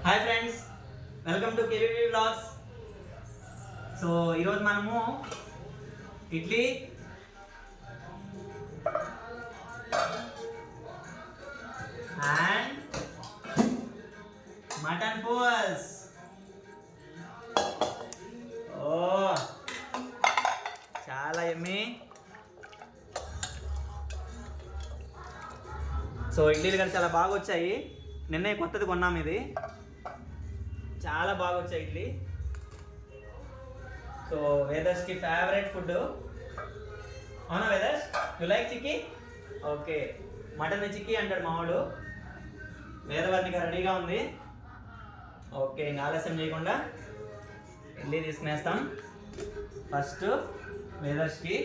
Hi friends, welcome to KVV vlogs. So ఈరోజు మనము idli and mutton pools. ఓ చాలా యమ్మీ. So ఇడ్లీలు కూడా చాలా బాగా వచ్చాయి. నిన్నే కొత్తది కొన్నాము. ఇది చాలా బాగా వచ్చాయి ఇడ్లీ. సో వేదర్స్కి ఫేవరెట్ ఫుడ్. అవునా Vedars, you like chikki? Okay, mutton chikki అంటాడు మావాడు. వేదవర్ణిక రెడీగా ఉంది. ఓకే, ఇంకా ఆలస్యం చేయకుండా ఇడ్లీ తీసుకునేస్తాం. ఫస్ట్ వేదర్స్కి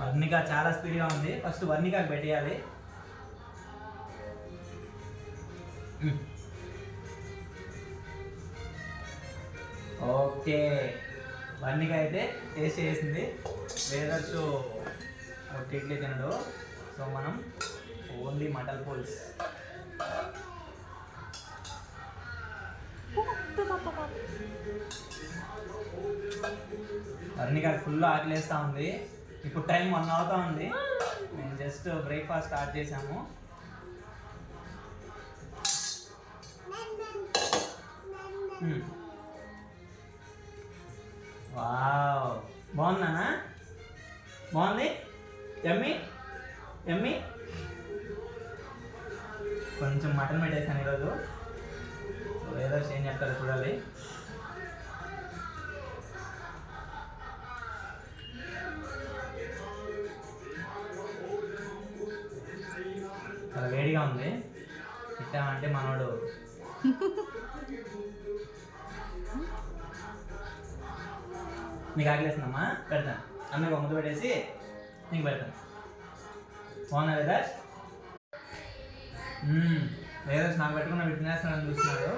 వర్ణిక చాలా స్పీడ్గా ఉంది. ఫస్ట్ వర్ణికకి పెట్టేయాలి. ఓకే, వర్ణిక అయితే టేస్ట్ చేసింది. వేదర్స్ ఇడ్లీ తినడు. సో మనం ఓన్లీ మటన్ పూల్స్. వర్ణిక ఫుల్ ఆకలేస్తూ ఉంది. ఇప్పుడు టైం 1 అవుతా ఉంది. మేము జస్ట్ బ్రేక్ఫాస్ట్ స్టార్ట్ చేసాము. వావ్, బాగుందనా? బాగుంది, యమ్మీ యమ్మీ. కొంచెం మటన్ పెట్టేసాను ఈరోజు. ఏదో ఏం చెప్తారో చూడాలి. చాలా వేడిగా ఉంది. తిట్టామంటే మనోడు నీకు ఆకలేస్తుందమ్మా, పెడతాను. అన్నకు ముద్దు పెట్టేసి నీకు పెడతాను. బాగున్నా వేదర్స్? వేదర్స్ నాకు పెట్టుకున్న తినేస్తానని చూస్తున్నాడు.